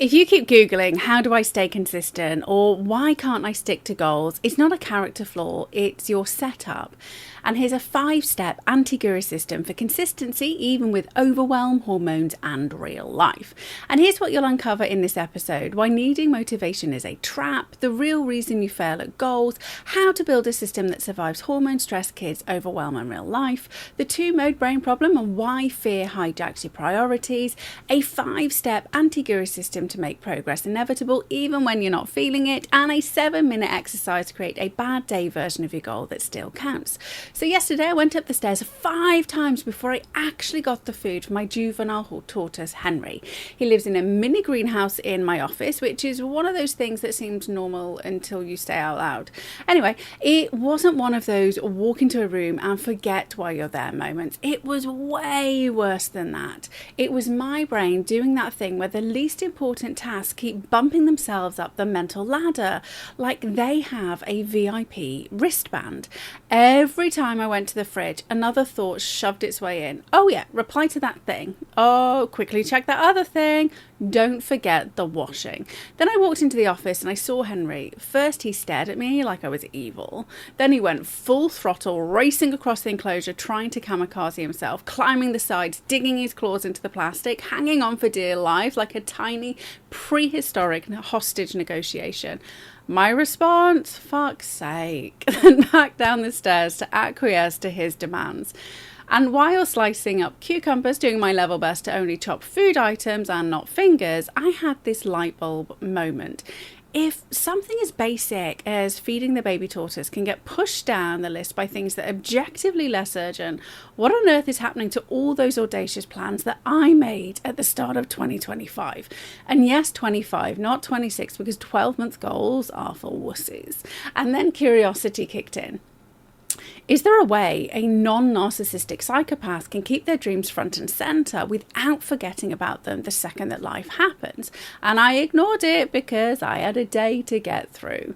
If you keep Googling, how do I stay consistent, or why can't I stick to goals, it's not a character flaw, it's your setup. And here's a 5-step anti-guru system for consistency, even with overwhelm, hormones, and real life. And here's what you'll uncover in this episode: why needing motivation is a trap, the real reason you fail at goals, how to build a system that survives hormone stress, kids, overwhelm, and real life, the 2-mode brain problem and why fear hijacks your priorities, a 5-step anti-guru system to make progress inevitable even when you're not feeling it, and a 7-minute exercise to create a bad day version of your goal that still counts. So yesterday I went up the stairs 5 times before I actually got the food for my juvenile tortoise Henry. He lives in a mini greenhouse in my office, which is one of those things that seems normal until you say out loud. Anyway, it wasn't one of those walk into a room and forget why you're there moments. It was way worse than that. It was my brain doing that thing where the least important tasks keep bumping themselves up the mental ladder, like they have a VIP wristband. Every time I went to the fridge, another thought shoved its way in. Oh yeah, reply to that thing. Oh, quickly check that other thing. Don't forget the washing. Then I walked into the office and I saw Henry. First he stared at me like I was evil. Then he went full throttle, racing across the enclosure, trying to kamikaze himself, climbing the sides, digging his claws into the plastic, hanging on for dear life like a tiny prehistoric hostage negotiation. My response, fuck's sake, then back down the stairs to acquiesce to his demands. And while slicing up cucumbers, doing my level best to only chop food items and not fingers, I had this light bulb moment. If something as basic as feeding the baby tortoise can get pushed down the list by things that are objectively less urgent, what on earth is happening to all those audacious plans that I made at the start of 2025? And yes, 25, not 26, because 12-month goals are for wussies. And then curiosity kicked in. Is there a way a non-narcissistic psychopath can keep their dreams front and centre without forgetting about them the second that life happens? And I ignored it because I had a day to get through.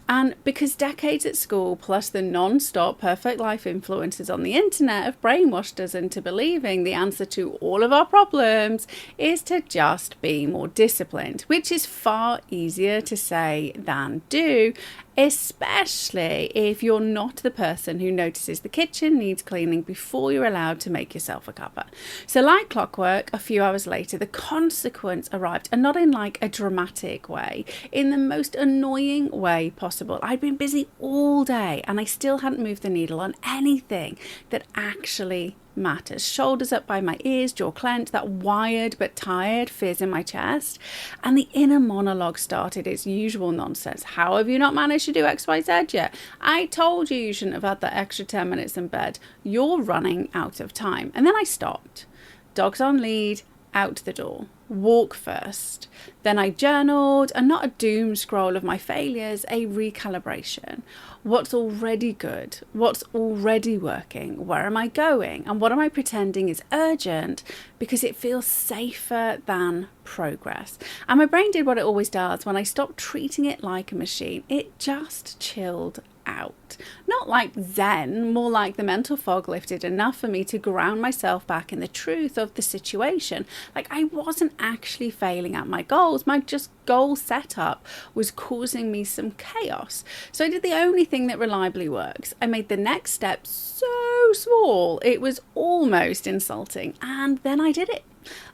And because decades at school plus the non-stop perfect life influences on the internet have brainwashed us into believing the answer to all of our problems is to just be more disciplined, which is far easier to say than do, especially if you're not the person who notices the kitchen needs cleaning before you're allowed to make yourself a cuppa. So like clockwork, a few hours later, the consequence arrived, and not in like a dramatic way, in the most annoying way possible. I'd been busy all day and I still hadn't moved the needle on anything that actually matters. Shoulders up by my ears, jaw clenched, that wired but tired fizz in my chest, and the inner monologue started its usual nonsense. How have you not managed to do XYZ yet? I told you you shouldn't have had that extra 10 minutes in bed. You're running out of time. And then I stopped. Dogs on lead, out the door. Walk first. Then I journaled, and not a doom scroll of my failures, a recalibration. What's already good? What's already working? Where am I going? And what am I pretending is urgent because it feels safer than progress? And my brain did what it always does when I stopped treating it like a machine. It just chilled out. Not like Zen, more like the mental fog lifted enough for me to ground myself back in the truth of the situation. Like I wasn't actually failing at my goals, my just goal setup was causing me some chaos. So I did the only thing that reliably works. I made the next step so small it was almost insulting, and then I did it.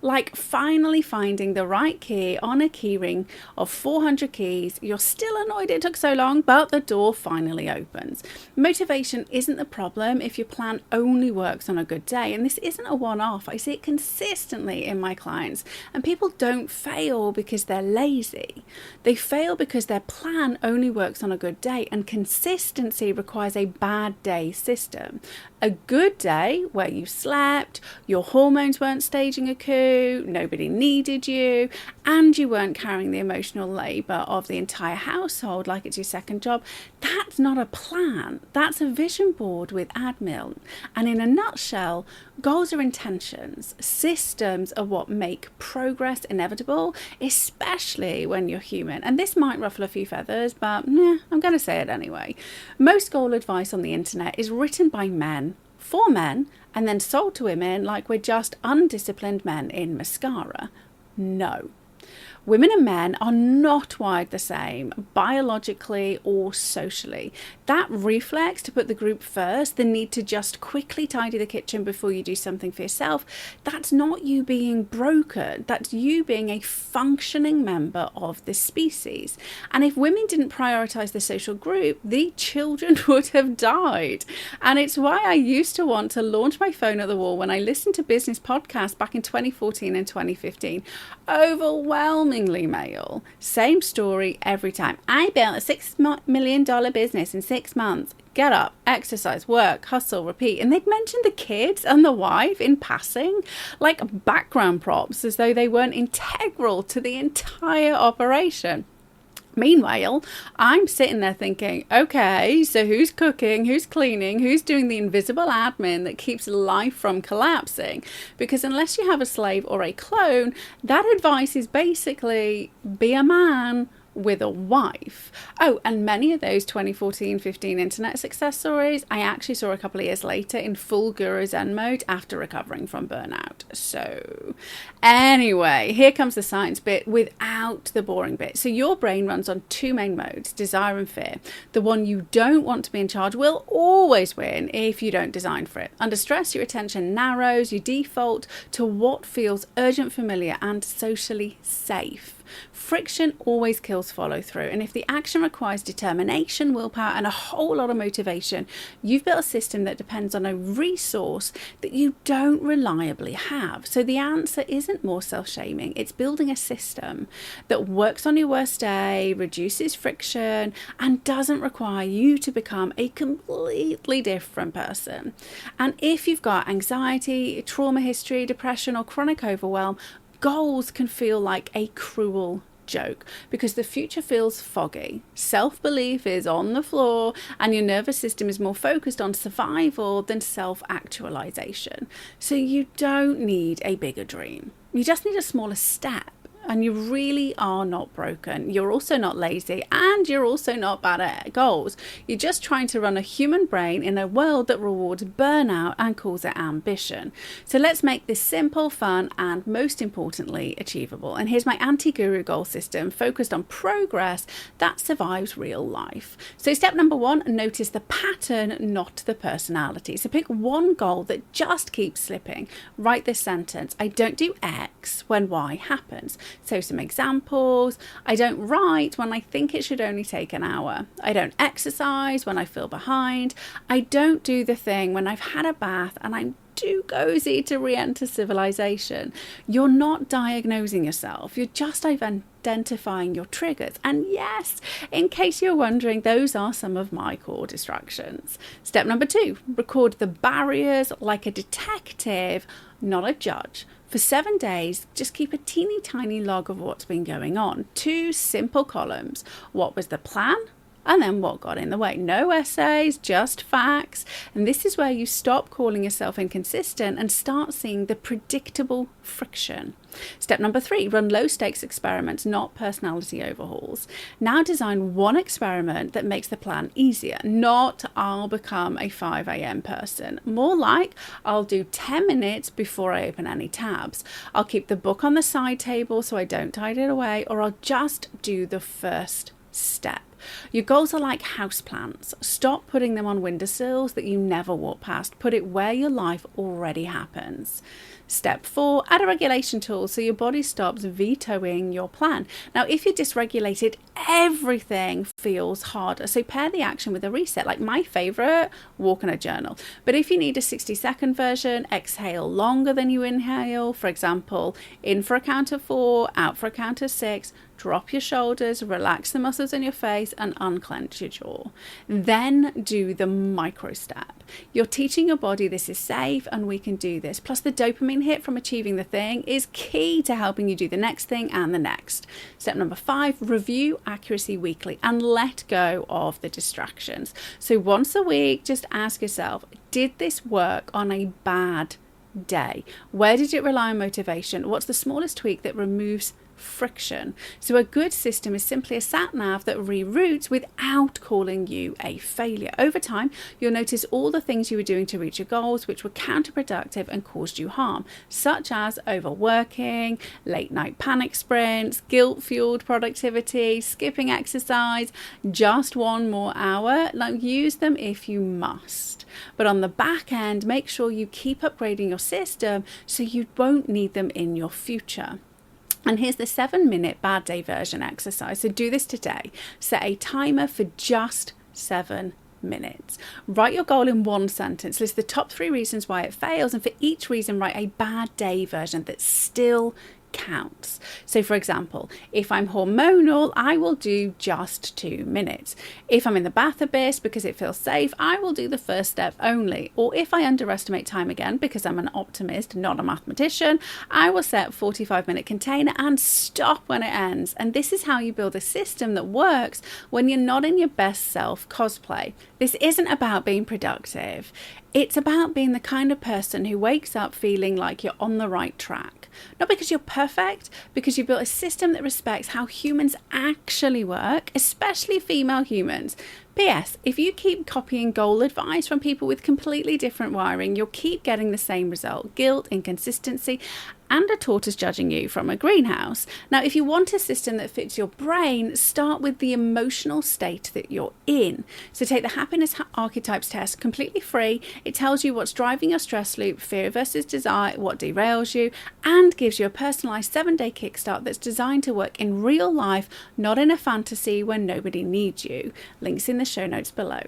Like finally finding the right key on a key ring of 400 keys. You're still annoyed it took so long, but the door finally opens. Motivation isn't the problem if your plan only works on a good day. And this isn't a one-off. I see it consistently in my clients. And people don't fail because they're lazy. They fail because their plan only works on a good day, and consistency requires a bad day system. A good day where you slept, your hormones weren't staging a coup, nobody needed you, and you weren't carrying the emotional labour of the entire household like it's your second job. That's not a plan. That's a vision board with admin. And in a nutshell, goals are intentions. Systems are what make progress inevitable, especially when you're human. And this might ruffle a few feathers, but I'm going to say it anyway. Most goal advice on the internet is written by men, for men, and then sold to women like we're just undisciplined men in mascara. No. Women and men are not wired the same, biologically or socially. That reflex to put the group first, the need to just quickly tidy the kitchen before you do something for yourself, that's not you being broken. That's you being a functioning member of the species. And if women didn't prioritize the social group, the children would have died. And it's why I used to want to launch my phone at the wall when I listened to business podcasts back in 2014 and 2015. Overwhelmingly male. Same story every time. I built a $6 million business in 6 months. Get up, exercise, work, hustle, repeat. And they'd mention the kids and the wife in passing, like background props, as though they weren't integral to the entire operation. Meanwhile, I'm sitting there thinking, okay, so who's cooking, who's cleaning, who's doing the invisible admin that keeps life from collapsing? Because unless you have a slave or a clone, that advice is basically be a man with a wife. Oh, and many of those 2014-15 internet success stories I actually saw a couple of years later in full Guru Zen mode after recovering from burnout. So anyway, here comes the science bit without the boring bit. So your brain runs on 2 main modes, desire and fear. The one you don't want to be in charge will always win if you don't design for it. Under stress, your attention narrows, you default to what feels urgent, familiar, and socially safe. Friction always kills follow through, and if the action requires determination, willpower, and a whole lot of motivation, you've built a system that depends on a resource that you don't reliably have. So the answer isn't more self-shaming, it's building a system that works on your worst day, reduces friction, and doesn't require you to become a completely different person. And if you've got anxiety, trauma history, depression, or chronic overwhelm, goals can feel like a cruel joke because the future feels foggy. Self-belief is on the floor and your nervous system is more focused on survival than self-actualization. So you don't need a bigger dream. You just need a smaller step. And you really are not broken. You're also not lazy, and you're also not bad at goals. You're just trying to run a human brain in a world that rewards burnout and calls it ambition. So let's make this simple, fun, and most importantly, achievable. And here's my anti-guru goal system focused on progress that survives real life. So step number 1, notice the pattern, not the personality. So pick one goal that just keeps slipping. Write this sentence: I don't do X when Y happens. So some examples: I don't write when I think it should only take an hour. I don't exercise when I feel behind. I don't do the thing when I've had a bath and I'm too cozy to re-enter civilization. You're not diagnosing yourself. You're just identifying your triggers. And yes, in case you're wondering, those are some of my core distractions. Step number 2, record the barriers like a detective, not a judge. For 7 days, just keep a teeny tiny log of what's been going on. 2 simple columns. What was the plan? And then what got in the way. No essays, just facts. And this is where you stop calling yourself inconsistent and start seeing the predictable friction. Step number 3, run low stakes experiments, not personality overhauls. Now design one experiment that makes the plan easier, not I'll become a 5 a.m. person. More like I'll do 10 minutes before I open any tabs. I'll keep the book on the side table so I don't hide it away, or I'll just do the first step. Your goals are like houseplants. Stop putting them on windowsills that you never walk past. Put it where your life already happens. Step 4, add a regulation tool so your body stops vetoing your plan. Now, if you're dysregulated, everything feels harder. So pair the action with a reset. Like my favorite, walk in a journal. But if you need a 60-second version, exhale longer than you inhale. For example, in for a count of 4, out for a count of 6. Drop your shoulders, relax the muscles in your face, and unclench your jaw. Then do the micro step. You're teaching your body this is safe and we can do this. Plus the dopamine hit from achieving the thing is key to helping you do the next thing and the next. Step number 5, review accuracy weekly and let go of the distractions. So once a week, just ask yourself, did this work on a bad day? Where did it rely on motivation? What's the smallest tweak that removes friction. So a good system is simply a sat nav that reroutes without calling you a failure. Over time, you'll notice all the things you were doing to reach your goals which were counterproductive and caused you harm, such as overworking, late night panic sprints, guilt-fueled productivity, skipping exercise, just one more hour. Like, use them if you must. But on the back end, make sure you keep upgrading your system so you won't need them in your future. And here's the 7-minute bad day version exercise. So do this today. Set a timer for just 7 minutes. Write your goal in one sentence. List the top 3 reasons why it fails, and for each reason, write a bad day version that still counts. So for example, if I'm hormonal, I will do just 2 minutes. If I'm in the bath abyss because it feels safe, I will do the first step only. Or if I underestimate time again because I'm an optimist, not a mathematician, I will set 45-minute container and stop when it ends. And this is how you build a system that works when you're not in your best self cosplay. This isn't about being productive. It's about being the kind of person who wakes up feeling like you're on the right track. Not because you're perfect, because you built a system that respects how humans actually work, especially female humans. P.S. If you keep copying goal advice from people with completely different wiring, you'll keep getting the same result: guilt, inconsistency, and a tortoise judging you from a greenhouse. Now, if you want a system that fits your brain, start with the emotional state that you're in. So take the happiness archetypes test, completely free. It tells you what's driving your stress loop, fear versus desire, what derails you, and gives you a personalized 7-day kickstart that's designed to work in real life, not in a fantasy where nobody needs you. Links in the show notes below.